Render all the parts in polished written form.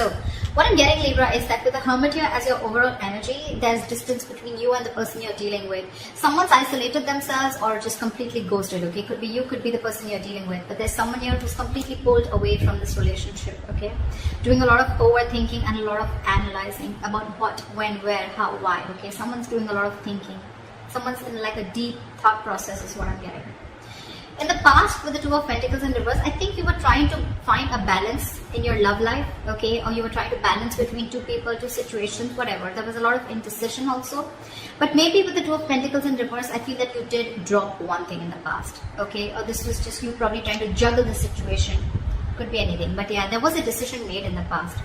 So what I'm getting, Libra, is that with the Hermit here as your overall energy, there's distance between you and the person you're dealing with. Someone's isolated themselves or just completely ghosted, okay? Could be you, could be the person you're dealing with. But there's someone here who's completely pulled away from this relationship, okay? Doing a lot of overthinking and a lot of analyzing about what, when, where, how, why, okay? Someone's doing a lot of thinking. Someone's in like a deep thought process is what I'm getting. In the past, with the Two of Pentacles in reverse, I think you were trying to find a balance in your love life, okay? Or you were trying to balance between two people, two situations, whatever. There was a lot of indecision also. But maybe with the Two of Pentacles in reverse, I feel that you did drop one thing in the past, okay? Or this was just you probably trying to juggle the situation. Could be anything. But yeah, there was a decision made in the past.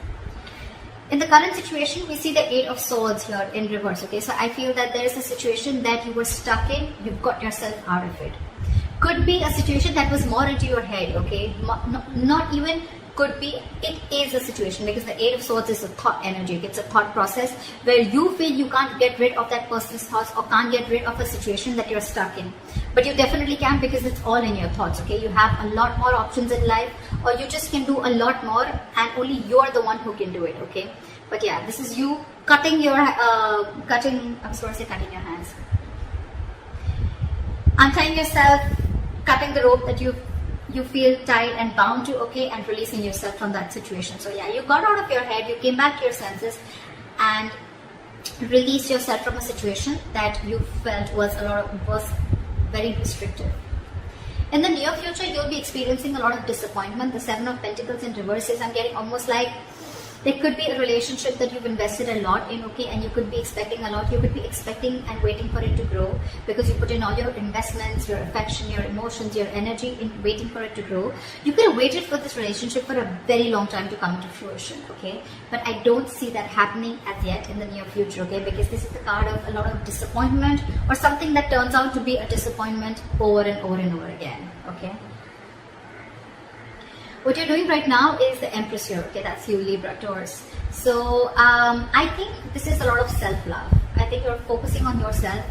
In the current situation, we see the Eight of Swords here in reverse, okay? So I feel that there is a situation that you were stuck in. You've got yourself out of it. Could be a situation that was more into your head, okay? Not even could be, it is a situation, because the Eight of Swords is a thought energy. It's a thought process where you feel you can't get rid of that person's thoughts or can't get rid of a situation that you're stuck in. But you definitely can, because it's all in your thoughts, okay? You have a lot more options in life, or you just can do a lot more, and only you're the one who can do it, okay? But yeah, this is you cutting your, cutting your hands. Untying yourself, cutting the rope that you feel tied and bound to, okay, and releasing yourself from that situation. So yeah, you got out of your head, you came back to your senses and released yourself from a situation that you felt was very restrictive. In the near future, you'll be experiencing a lot of disappointment. The Seven of Pentacles in reverse is, I'm getting almost like there could be a relationship that you've invested a lot in, okay, and you could be expecting a lot. You could be expecting and waiting for it to grow, because you put in all your investments, your affection, your emotions, your energy in waiting for it to grow. You could have waited for this relationship for a very long time to come to fruition, okay? But I don't see that happening as yet in the near future, okay? Because this is the card of a lot of disappointment, or something that turns out to be a disappointment over and over and over again, okay? What you're doing right now is the Empress here, okay? That's you, Libra, Taurus. So I think this is a lot of self-love. I think you're focusing on yourself.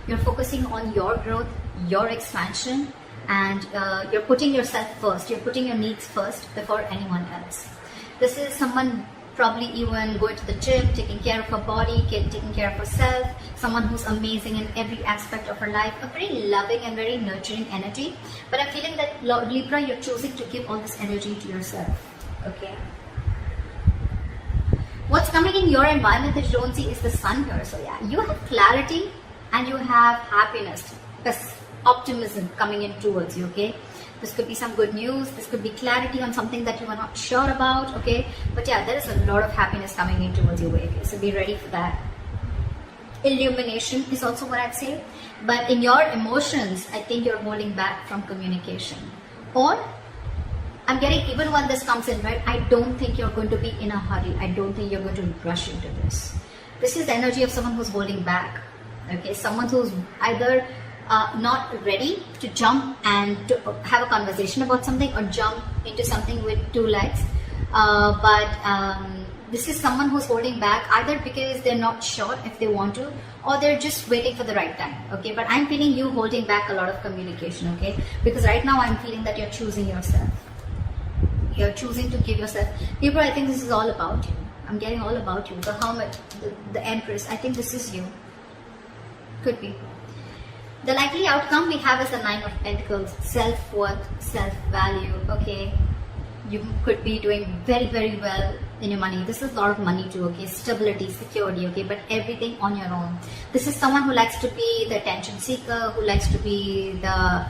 You're focusing on your growth, your expansion, and you're putting yourself first. You're putting your needs first before anyone else. This is someone probably even going to the gym, taking care of her body, taking care of herself, someone who's amazing in every aspect of her life, a very loving and very nurturing energy. But I'm feeling that, Libra, you're choosing to give all this energy to yourself, okay? What's coming in your environment that you don't see is the Sun here. So yeah, you have clarity and you have happiness, optimism coming in towards you, okay? This could be some good news. This could be clarity on something that you are not sure about, okay? But yeah, there is a lot of happiness coming in towards your way, okay? So be ready for that. Illumination is also what I'd say. But in your emotions, I think you're holding back from communication. Or, I'm getting, even when this comes in, right, I don't think you're going to be in a hurry. I don't think you're going to rush into this. This is the energy of someone who's holding back, okay? Someone who's either not ready to jump and to have a conversation about something, or jump into something with two legs. This is someone who's holding back, either because they're not sure if they want to, or they're just waiting for the right time, okay? But I'm feeling you holding back a lot of communication, okay? Because right now I'm feeling that you're choosing yourself. You're choosing to give yourself. Libra, I think this is all about you. I'm getting all about you. The Hermit, the Empress, I think this is you. Could be. The likely outcome we have is the Nine of Pentacles, self-worth, self-value, okay? You could be doing very, very well in your money. This is a lot of money too, okay? Stability, security, okay? But everything on your own. This is someone who likes to be the attention seeker, who likes to be the,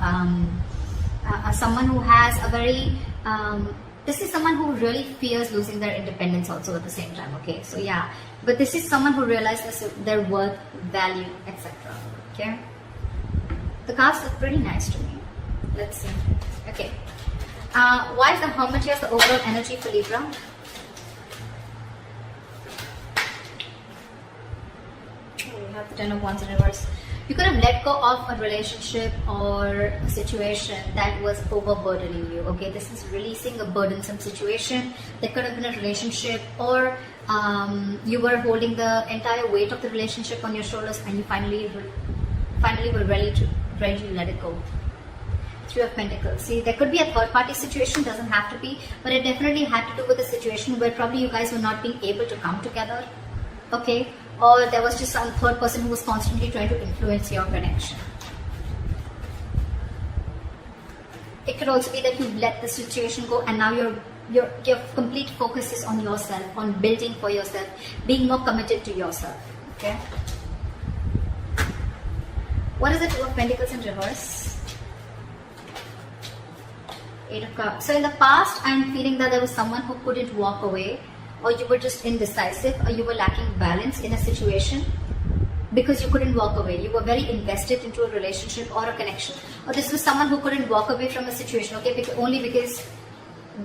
someone who has a very, this is someone who really fears losing their independence also at the same time, okay? So yeah, but this is someone who realizes their worth, value, etc., okay? The cards look pretty nice to me. Let's see. Okay. Why is the Hermit here the overall energy for Libra? We have the Ten of Wands in reverse. You could have let go of a relationship or a situation that was overburdening you. Okay, this is releasing a burdensome situation. There could have been a relationship, or you were holding the entire weight of the relationship on your shoulders, and you finally were ready to let it go. Three of Pentacles. See, there could be a third party situation, doesn't have to be, but it definitely had to do with a situation where probably you guys were not being able to come together, okay? Or there was just some third person who was constantly trying to influence your connection. It could also be that you let the situation go and now your complete focus is on yourself, on building for yourself, being more committed to yourself, okay? What is the Two of Pentacles in reverse? Eight of Cups. So in the past, I'm feeling that there was someone who couldn't walk away, or you were just indecisive, or you were lacking balance in a situation because you couldn't walk away. You were very invested into a relationship or a connection. Or this was someone who couldn't walk away from a situation, okay, only because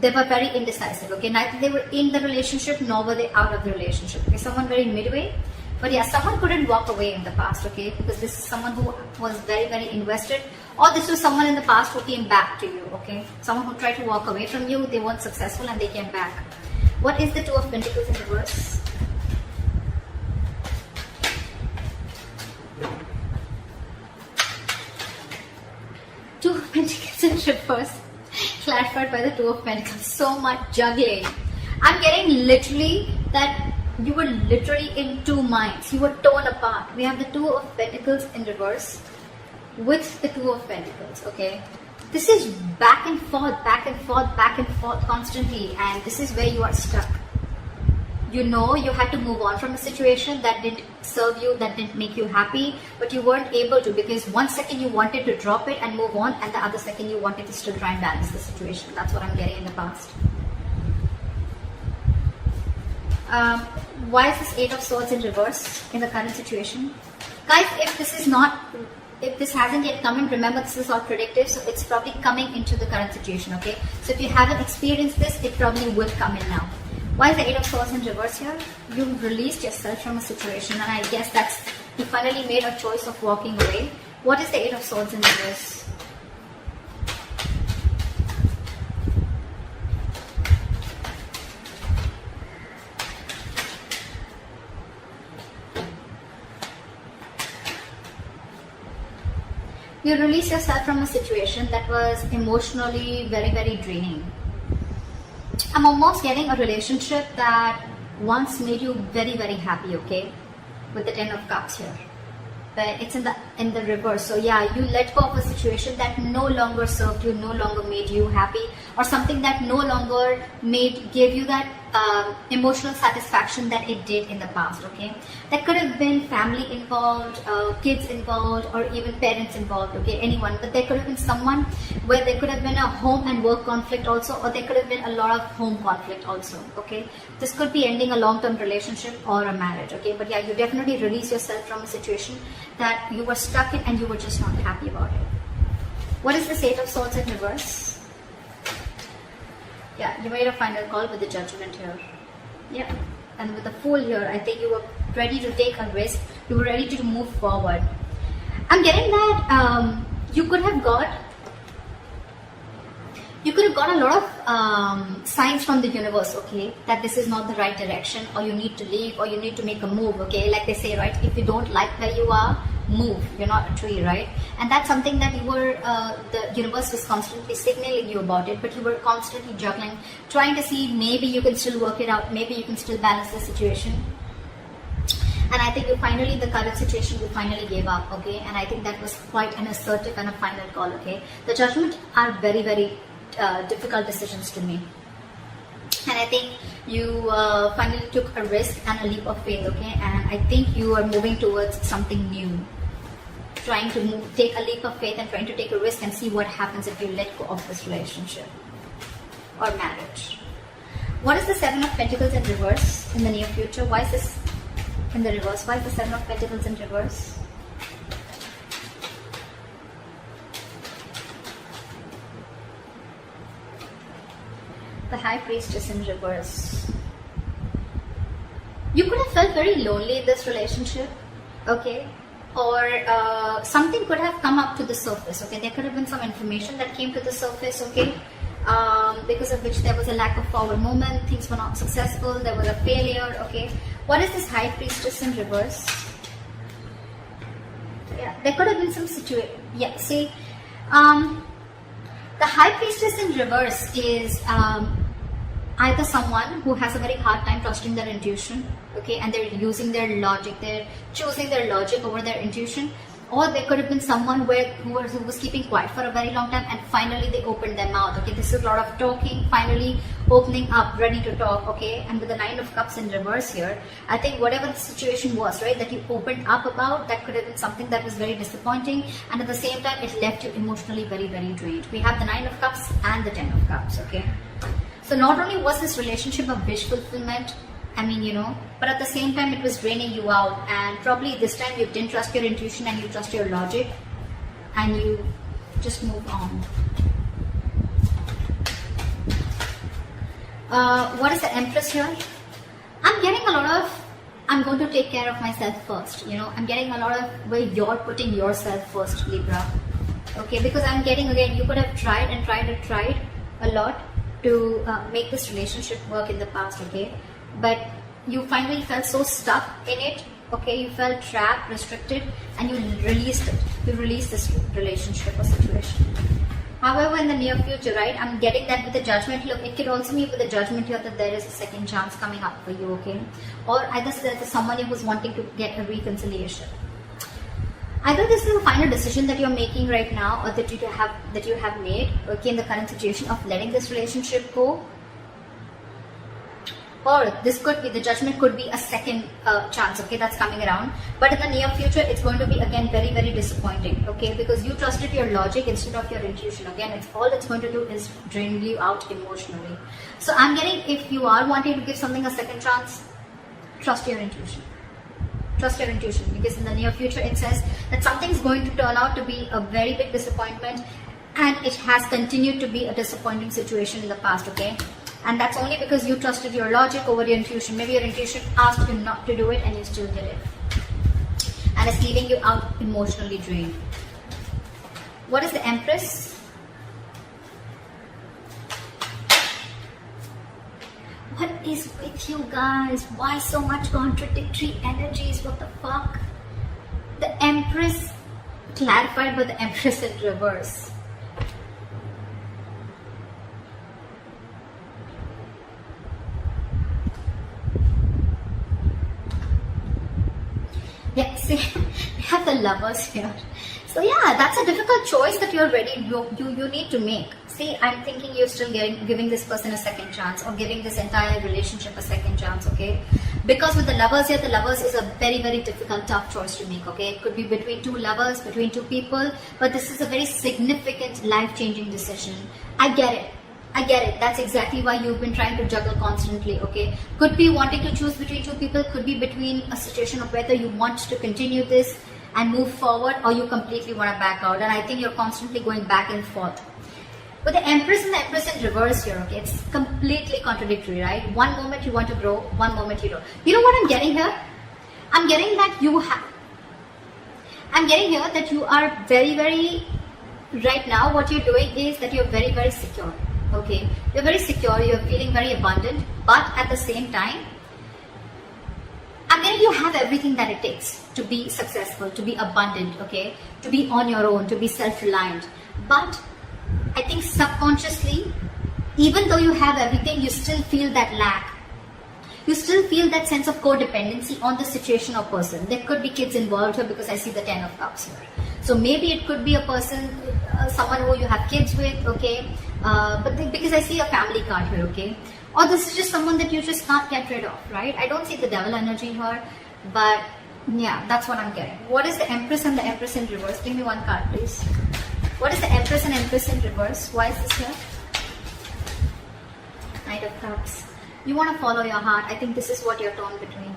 they were very indecisive, okay. Neither they were in the relationship nor were they out of the relationship. Okay, someone very midway. But yeah, someone couldn't walk away in the past, okay, because this is someone who was very, very invested, or this was someone in the past who came back to you, okay. Someone who tried to walk away from you, they weren't successful and they came back. What is the Two of Pentacles in reverse? Two of Pentacles in reverse, clarified by the Two of Pentacles. So much juggling. I'm getting literally that you were literally in two minds. You were torn apart. We have the Two of Pentacles in reverse with the Two of Pentacles, okay? This is back and forth, back and forth, back and forth constantly, and this is where you are stuck. You know you had to move on from a situation that didn't serve you, that didn't make you happy, but you weren't able to because one second you wanted to drop it and move on, and the other second you wanted to still try and balance the situation. That's what I'm getting in the past. Why is this Eight of Swords in reverse in the current situation? Guys, if this hasn't yet come in, remember this is all predictive, so it's probably coming into the current situation, okay? So if you haven't experienced this, it probably will come in now. Why is the Eight of Swords in reverse here? You've released yourself from a situation, and I guess that's, you finally made a choice of walking away. What is the Eight of Swords in reverse? You release yourself from a situation that was emotionally very, very draining. I'm almost getting a relationship that once made you very, very happy, okay? With the Ten of Cups here. But it's in the reverse. So yeah, you let go of a situation that no longer served you, no longer made you happy, or something that no longer gave you that emotional satisfaction that it did in the past, okay? That could have been family involved, kids involved, or even parents involved, okay? Anyone. But there could have been someone where there could have been a home and work conflict also, or there could have been a lot of home conflict also, okay? This could be ending a long-term relationship or a marriage, okay? But yeah, you definitely release yourself from a situation that you were stuck in and you were just not happy about it. What is this Eight of Swords in reverse? Yeah, you made a final call with the Judgment here. Yeah, and with the Fool here, I think you were ready to take a risk. You were ready to move forward. I'm getting that you could have got a lot of signs from the universe, okay, that this is not the right direction, or you need to leave, or you need to make a move, okay? Like they say, right, if you don't like where you are, move. You're not a tree, right? And that's something that you were, the universe was constantly signaling you about it, but you were constantly juggling, trying to see maybe you can still work it out, maybe you can still balance the situation. And I think you finally, the current situation, you finally gave up, okay? And I think that was quite an assertive and a final call, okay? The Judgment are very, very difficult decisions to make. And I think you finally took a risk and a leap of faith, okay? And I think you are moving towards something new. Trying to take a leap of faith and trying to take a risk and see what happens if you let go of this relationship or marriage. What is the Seven of Pentacles in reverse in the near future? Why is this in the reverse? Why is the Seven of Pentacles in reverse? The High Priestess in reverse. You could have felt very lonely in this relationship, okay? Or something could have come up to the surface, okay? There could have been some information that came to the surface, okay? Because of which there was a lack of forward movement, things were not successful, there was a failure, okay? What is this High Priestess in reverse? Yeah, there could have been some situation. Yeah, see, The High Priestess in reverse is either someone who has a very hard time trusting their intuition, okay, and they're using their logic, they're choosing their logic over their intuition, or there could have been someone who was keeping quiet for a very long time and finally they opened their mouth, okay. This is a lot of talking, finally opening up, ready to talk, okay. And with the Nine of Cups in reverse here, I think whatever the situation was, right, that you opened up about, that could have been something that was very disappointing, and at the same time it left you emotionally very, very drained. We have the Nine of Cups and the Ten of Cups, okay. So not only was this relationship a wish fulfillment, I mean, you know, but at the same time it was draining you out, and probably this time you didn't trust your intuition and you trust your logic and you just moved on. What is the Empress here? I'm getting a lot of, I'm going to take care of myself first, you know, I'm getting a lot of where you're putting yourself first, Libra, okay, because I'm getting, again, you could have tried and tried and tried a lot to make this relationship work in the past, okay, but you finally felt so stuck in it, okay, you felt trapped, restricted, and you released it. You released this relationship or situation. However, in the near future, right, I'm getting that with the Judgment. Look, it could also mean with the Judgment here that there is a second chance coming up for you, okay, or either there's someone who's wanting to get a reconciliation. Either this is a final decision that you're making right now, or that you have made, okay, in the current situation of letting this relationship go. Or this could be, the Judgment could be a second chance, okay, that's coming around. But in the near future, it's going to be again very, very disappointing, okay, because you trusted your logic instead of your intuition. Again, it's all it's going to do is drain you out emotionally. So I'm getting, if you are wanting to give something a second chance, trust your intuition. Trust your intuition, because in the near future it says that something's going to turn out to be a very big disappointment, and it has continued to be a disappointing situation in the past, okay. And that's only because you trusted your logic over your intuition. Maybe your intuition asked you not to do it and you still did it. And it's leaving you out emotionally drained. What is the Empress? What is with you guys? Why so much contradictory energies? What the fuck? The Empress clarified with the Empress in reverse. Yeah, see, we have the Lovers here. So yeah, that's a difficult choice that you're ready, you need to make. See, I'm thinking you're still giving this person a second chance, or giving this entire relationship a second chance, okay? Because with the Lovers here, the Lovers is a very, very difficult, tough choice to make, okay? It could be between two lovers, between two people, but this is a very significant, life-changing decision. I get it. I get it. That's exactly why you've been trying to juggle constantly, okay? Could be wanting to choose between two people, could be between a situation of whether you want to continue this and move forward, or you completely want to back out. And I think you're constantly going back and forth. But the Empress and the Empress in reverse here, okay? It's completely contradictory, right? One moment you want to grow, one moment you don't. You know what I'm getting here? I'm getting that you are very, very, right now what you're doing is that you're very, very secure. Okay, you're very secure, you're feeling very abundant, but at the same time, I mean, you have everything that it takes to be successful, to be abundant, okay, to be on your own, to be self-reliant. But I think subconsciously, even though you have everything, you still feel that lack. You still feel that sense of codependency on the situation or person. There could be kids involved here, because I see the Ten of Cups here. So maybe it could be a person, someone who you have kids with, okay, because I see a family card here, okay, or this is just someone that you just can't get rid of, right? I don't see the Devil energy here, but yeah, that's what I'm getting. What is the Empress and the Empress in reverse? Give me one card, please. What is the Empress and Empress in reverse? Why is this here? Knight of Cups. You want to follow your heart. I think this is what you're torn between.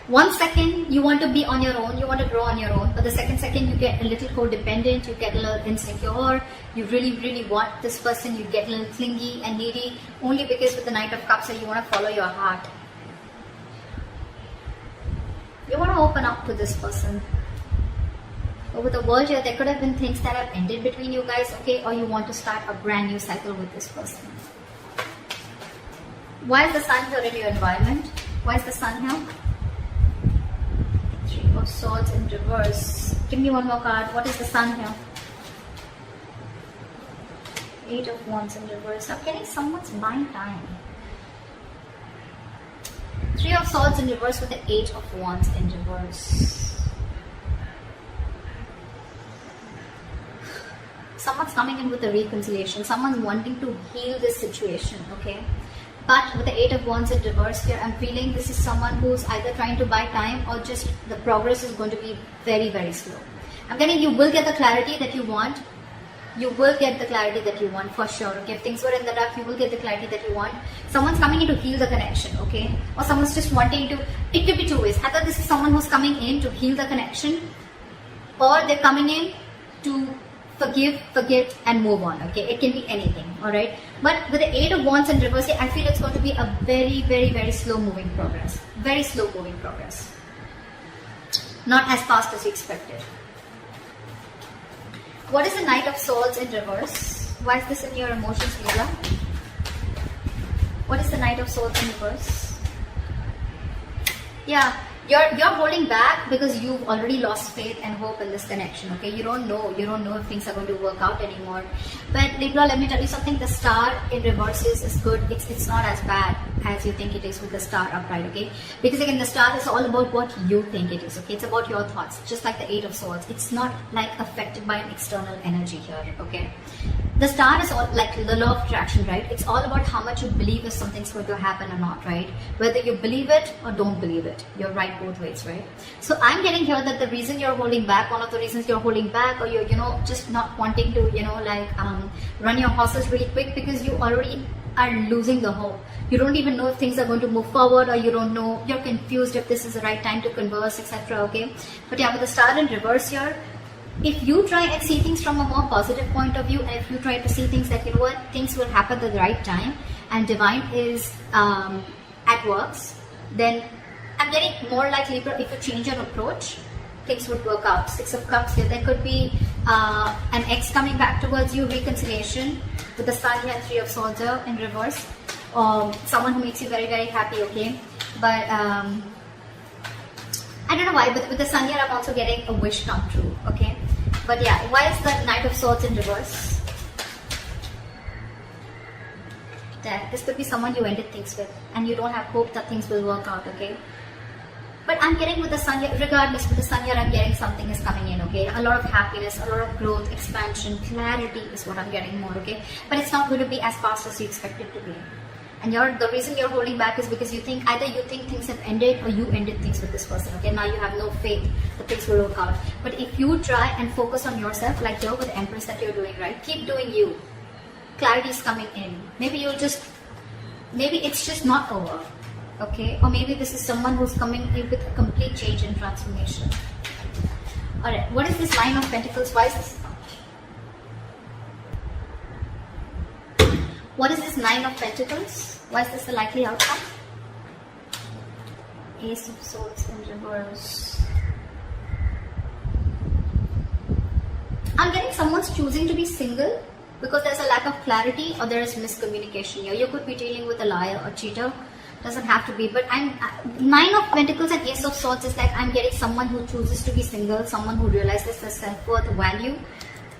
1 second you want to be on your own, you want to grow on your own, but the second you get a little codependent, you get a little insecure, you really want this person, you get a little clingy and needy, only because with the Knight of Cups you want to follow your heart. You want to open up to this person. But with the World here, there could have been things that have ended between you guys, okay, or you want to start a brand new cycle with this person. Why is the Sun here in your environment? Why is the Sun here? Three of Swords in reverse. Give me one more card. What is the Sun here? 8 of Wands in reverse. I'm getting someone's buying time. 3 of Swords in reverse with the 8 of Wands in reverse. Someone's coming in with a reconciliation. Someone's wanting to heal this situation, okay? But with the 8 of Wands in reverse here, I'm feeling this is someone who's either trying to buy time or just the progress is going to be very, very slow. I'm getting you will get the clarity that you want. You will get the clarity that you want for sure. Okay, if things were in the dark, you will get the clarity that you want. Someone's coming in to heal the connection, okay? Or someone's just wanting to, it could be two ways. Either this is someone who's coming in to heal the connection, or they're coming in to forgive, forget, and move on, okay? It can be anything, alright? But with the 8 of Wands in reverse, I feel it's going to be a very, very, very slow moving progress. Very slow moving progress. Not as fast as you expected. What is the Knight of Swords in reverse? Why is this in your emotions, Libra? What is the Knight of Swords in reverse? Yeah, you're holding back because you've already lost faith and hope in this connection, okay? You don't know if things are going to work out anymore. But Libra, let me tell you something, the star in reverse is good. It's not as bad as you think it is with the star upright, okay? Because again, the star is all about what you think it is, okay? It's about your thoughts, just like the 8 of Swords. It's not like affected by an external energy here, okay? The star is all like the law of attraction, right? It's all about how much you believe if something's going to happen or not, right? Whether you believe it or don't believe it. You're right both ways, right? So I'm getting here that the reason you're holding back, one of the reasons you're holding back, or you're, just not wanting to, run your horses really quick because you already are losing the hope. You don't even know if things are going to move forward, or you don't know, you're confused if this is the right time to converse, etc. Okay? But yeah, with the star in reverse here, if you try and see things from a more positive point of view, and if you try to see things like, things will happen at the right time, and divine is at works, then I'm getting more like Libra, if you change your approach, things would work out. 6 of Cups here, there could be an ex coming back towards you, reconciliation, with the Sun here and 3 of Swords here in reverse, someone who makes you very, very happy, okay? But I don't know why, but with the Sun here, I'm also getting a wish come true, okay? But yeah, why is the Knight of Swords in reverse? That this could be someone you ended things with, and you don't have hope that things will work out, okay? But I'm getting with the Sun here, regardless, with the Sun here, I'm getting something is coming in, okay? A lot of happiness, a lot of growth, expansion, clarity is what I'm getting more, okay? But it's not going to be as fast as you expect it to be. And the reason you're holding back is because either you think things have ended, or you ended things with this person, okay? Now you have no faith that things will work out. But if you try and focus on yourself, like you're with the Empress that you're doing, right? Keep doing you. Clarity is coming in. Maybe it's just not over, okay? Or maybe this is someone who's coming in with a complete change and transformation. Alright, what is this Nine of Pentacles? Why is this? What is this Nine of Pentacles? Why is this the likely outcome? Ace of Swords in reverse. I'm getting someone's choosing to be single because there's a lack of clarity, or there is miscommunication here. You could be dealing with a liar or cheater. Doesn't have to be, but Nine of Pentacles and Ace of Swords is like I'm getting someone who chooses to be single, someone who realizes their self-worth, value,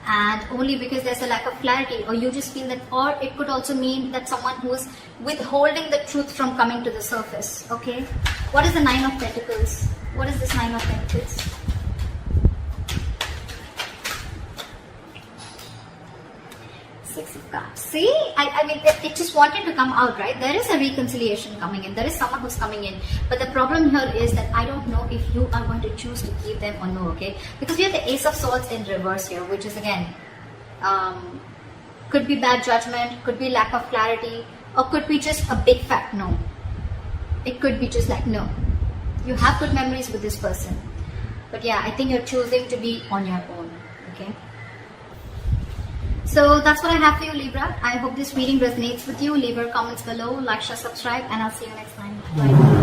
and only because there's a lack of clarity, or you just feel that, or it could also mean that someone who is withholding the truth from coming to the surface, okay? What is the Nine of Pentacles? What is this Nine of Pentacles? Six of Cups. See, I mean, it just wanted to come out, right? There is a reconciliation coming in. There is someone who's coming in. But the problem here is that I don't know if you are going to choose to keep them or no, okay? Because we have the Ace of Swords in reverse here, which is again, could be bad judgment, could be lack of clarity, or could be just a big fat no. It could be just like no. You have good memories with this person. But yeah, I think you're choosing to be on your own, okay? So that's what I have for you, Libra. I hope this reading resonates with you. Leave your comments below, like, share, subscribe, and I'll see you next time. Bye.